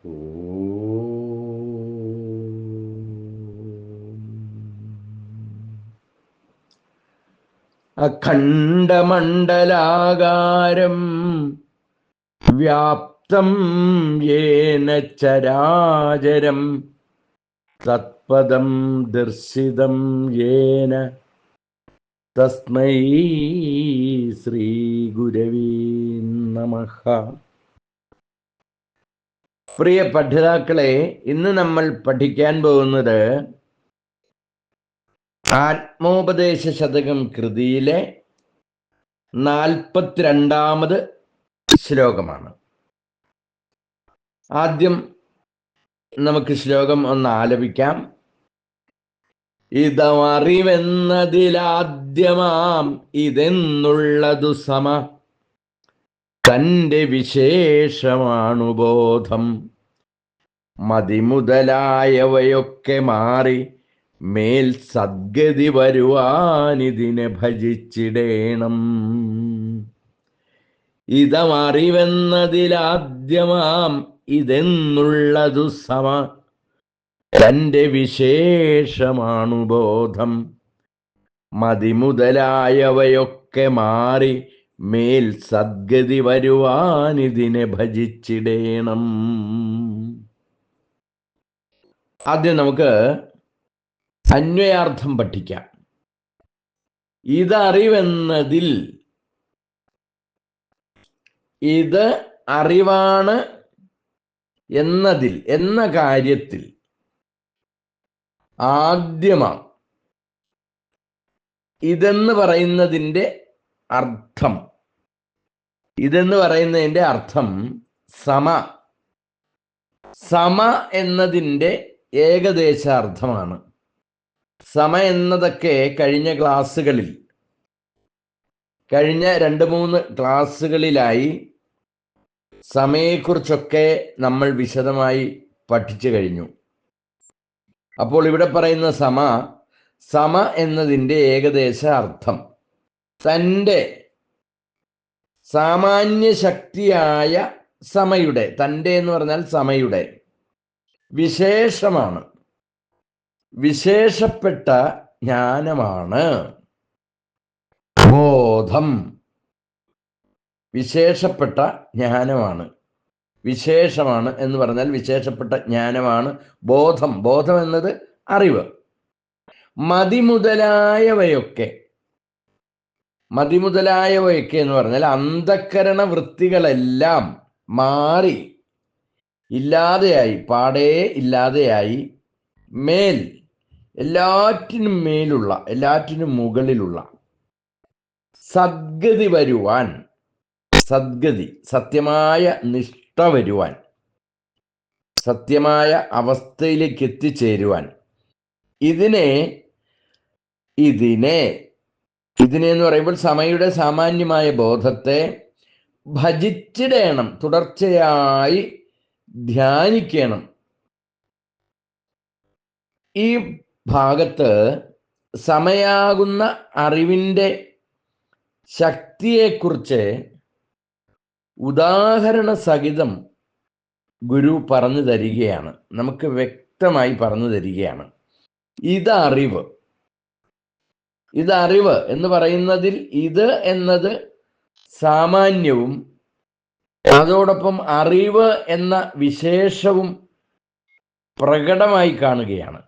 അഖണ്ഡമണ്ഡലാകാരം വ്യാപ്തം യേന ചരാചരം തത്പദം ദർശിതം യേന തസ്മൈ ശ്രീ ഗുരവേ നമഃ. പ്രിയ പഠിതാക്കളെ, ഇന്ന് നമ്മൾ പഠിക്കാൻ പോകുന്നത് ആത്മോപദേശ ശതകം കൃതിയിലെ 42ാമത് ശ്ലോകമാണ്. ആദ്യം നമുക്ക് ശ്ലോകം ഒന്ന് ആലപിക്കാം. ഇതമറിവെന്നതിലാദ്യമാം ഇതെന്നുള്ളതു സമ തൻ്റെ വിശേഷമാണു ബോധം. മതിമുതലായവയൊക്കെ മാറി മേൽ സദ്ഗതി വരുവാനിതിനെ ഭജിച്ചിടേണം. ഇതമറിവെന്നതിലാദ്യമാം ഇതെന്നുള്ളതു സമ തൻ്റെ വിശേഷമാണു ബോധം. മതിമുതലായവയൊക്കെ മാറി മേൽ സദ്ഗതി വരുവാനിതിനെ ഭജിച്ചിടേണം. ആദ്യം നമുക്ക് അന്വയാർത്ഥം പഠിക്കാം. ഇതറിവെന്നതിൽ, ഇത് അറിവാണ് എന്നതിൽ, എന്ന കാര്യത്തിൽ, ആദ്യമാം ഇതെന്ന് പറയുന്നതിൻ്റെ അർത്ഥം, ഇതെന്ന് പറയുന്നതിൻ്റെ അർത്ഥം സമ. സമ എന്നതിൻ്റെ ഏകദേശ അർത്ഥമാണ്. സമ എന്നതൊക്കെ കഴിഞ്ഞ 2-3 ക്ലാസ്സുകളിലായി സമയെക്കുറിച്ചൊക്കെ നമ്മൾ വിശദമായി പഠിച്ചു കഴിഞ്ഞു. അപ്പോൾ ഇവിടെ പറയുന്ന സമ എന്നതിൻ്റെ ഏകദേശ അർത്ഥം തൻ്റെ സാമാന്യ ശക്തിയായ സമയുടെ, തൻ്റെ എന്ന് പറഞ്ഞാൽ സമയുടെ വിശേഷമാണ്, വിശേഷപ്പെട്ട ജ്ഞാനമാണ് ബോധം. വിശേഷപ്പെട്ട ജ്ഞാനമാണ്, വിശേഷമാണ് എന്ന് പറഞ്ഞാൽ വിശേഷപ്പെട്ട ജ്ഞാനമാണ് ബോധം. ബോധം എന്നത് അറിവ്. മതിമുതലായവയൊക്കെ എന്ന് പറഞ്ഞാൽ അന്ധക്കരണ വൃത്തികളെല്ലാം മാറി ഇല്ലാതെയായി, പാടേ ഇല്ലാതെയായി, മേൽ എല്ലാറ്റിനും മേലുള്ള, എല്ലാറ്റിനും മുകളിലുള്ള സദ്ഗതി വരുവാൻ, സദ്ഗതി സത്യമായ നിഷ്ഠ വരുവാൻ, സത്യമായ അവസ്ഥയിലേക്ക് എത്തിച്ചേരുവാൻ ഇതിനെ എന്ന് പറയുമ്പോൾ സമയുടെ സാമാന്യമായ ബോധത്തെ ഭജിച്ചിടേണം, തുടർച്ചയായി ധ്യാനിക്കണം. ഈ ഭാഗത്ത് സമയാകുന്ന അറിവിൻ്റെ ശക്തിയെക്കുറിച്ച് ഉദാഹരണ സഹിതം ഗുരു പറഞ്ഞു തരികയാണ്, നമുക്ക് വ്യക്തമായി പറഞ്ഞു തരികയാണ്. ഇതറിവ് എന്ന് പറയുന്നതിൽ ഇത് എന്നത് സാമാന്യവും അതോടൊപ്പം അറിവ് എന്ന വിശേഷവും പ്രകടമായി കാണുകയാണ്.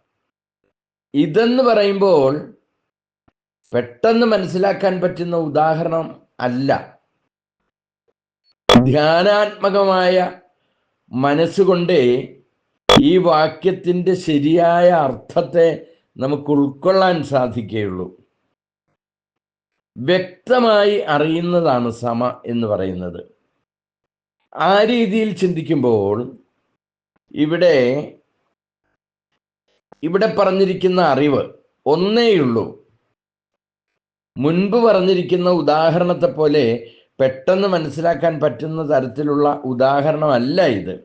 ഇതെന്ന് പറയുമ്പോൾ പെട്ടെന്ന് മനസ്സിലാക്കാൻ പറ്റുന്ന ഉദാഹരണം അല്ല. ധ്യാനാത്മകമായ മനസ്സുകൊണ്ടേ ഈ വാക്യത്തിൻ്റെ ശരിയായ അർത്ഥത്തെ നമുക്ക് ഉൾക്കൊള്ളാൻ സാധിക്കുകയുള്ളൂ. വ്യക്തമായി അറിയുന്നതാണ് സമ എന്ന് പറയുന്നത്. ആ രീതിയിൽ ചിന്തിക്കുമ്പോൾ ഇവിടെ പറഞ്ഞിരിക്കുന്ന അറിവ് ഒന്നേയുള്ളൂ. മുൻപ് പറഞ്ഞിരിക്കുന്ന ഉദാഹരണത്തെ പോലെ പെട്ടെന്ന് മനസ്സിലാക്കാൻ പറ്റുന്ന തരത്തിലുള്ള ഉദാഹരണമല്ല ഇത്.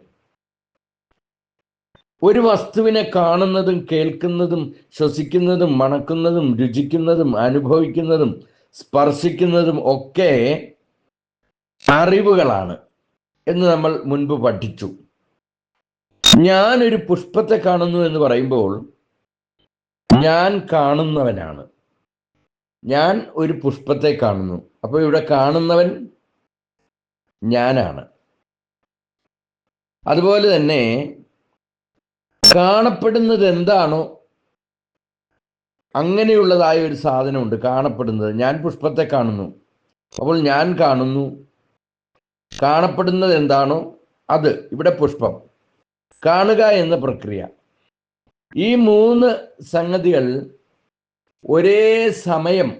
ഒരു വസ്തുവിനെ കാണുന്നതും കേൾക്കുന്നതും ശ്വസിക്കുന്നതും മണക്കുന്നതും രുചിക്കുന്നതും അനുഭവിക്കുന്നതും സ്പർശിക്കുന്നതും ഒക്കെ അറിവുകളാണ് എന്ന് നമ്മൾ മുൻപ് പഠിച്ചു. ഞാനൊരു പുഷ്പത്തെ കാണുന്നു എന്ന് പറയുമ്പോൾ ഞാൻ കാണുന്നവനാണ്. ഞാൻ ഒരു പുഷ്പത്തെ കാണുന്നു. അപ്പോൾ ഇവിടെ കാണുന്നവൻ ഞാനാണ്. അതുപോലെ തന്നെ കാണപ്പെടുന്നത് എന്താണോ അങ്ങനെയുള്ളതായ ഒരു സാധനമുണ്ട് കാണപ്പെടുന്നത്. ഞാൻ പുഷ്പത്തെ കാണുന്നു, അപ്പോൾ ഞാൻ കാണുന്നു. കാണപ്പെടുന്നത് എന്താണോ അത്, ഇവിടെ പുഷ്പം. കാണുക എന്ന പ്രക്രിയ, ഈ മൂന്ന് സംഗതികൾ ഒരേ സമയം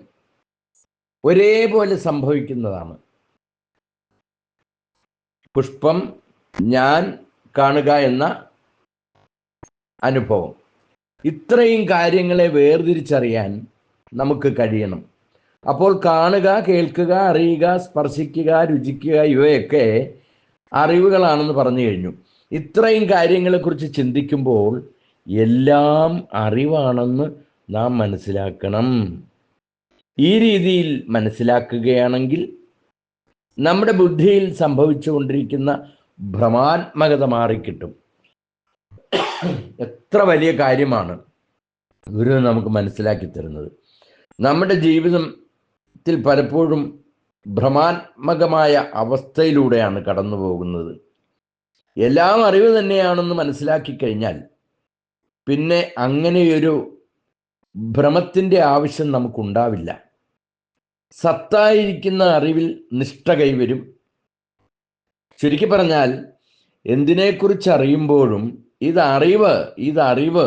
ഒരേപോലെ സംഭവിക്കുന്നതാണ്. പുഷ്പം, ഞാൻ, കാണുക എന്ന അനുഭവം. ഇത്രയും കാര്യങ്ങളെ വേർതിരിച്ചറിയാൻ നമുക്ക് കഴിയണം. അപ്പോൾ കാണുക, കേൾക്കുക, അറിയുക, സ്പർശിക്കുക, രുചിക്കുക, ഇവയൊക്കെ അറിവുകളാണെന്ന് പറഞ്ഞു കഴിഞ്ഞു. ഇത്രയും കാര്യങ്ങളെക്കുറിച്ച് ചിന്തിക്കുമ്പോൾ എല്ലാം അറിവാണെന്ന് നാം മനസ്സിലാക്കണം. ഈ രീതിയിൽ മനസ്സിലാക്കുകയാണെങ്കിൽ നമ്മുടെ ബുദ്ധിയിൽ സംഭവിച്ചുകൊണ്ടിരിക്കുന്ന ഭ്രമാത്മകത മാറിക്കിട്ടും. എത്ര വലിയ കാര്യമാണ് ഗുരു നമുക്ക് മനസ്സിലാക്കി തരുന്നത്. നമ്മുടെ ജീവിതത്തിൽ പലപ്പോഴും ഭ്രമാത്മകമായ അവസ്ഥയിലൂടെയാണ് കടന്നു പോകുന്നത്. എല്ലാം അറിവ് തന്നെയാണെന്ന് മനസ്സിലാക്കി കഴിഞ്ഞാൽ പിന്നെ അങ്ങനെയൊരു ഭ്രമത്തിൻ്റെ ആവശ്യം നമുക്കുണ്ടാവില്ല. സത്തായിരിക്കുന്ന അറിവിൽ നിഷ്ഠ കൈവരും. ചുരുക്കി പറഞ്ഞാൽ എന്തിനെക്കുറിച്ച് അറിയുമ്പോഴും ഇതറിവ്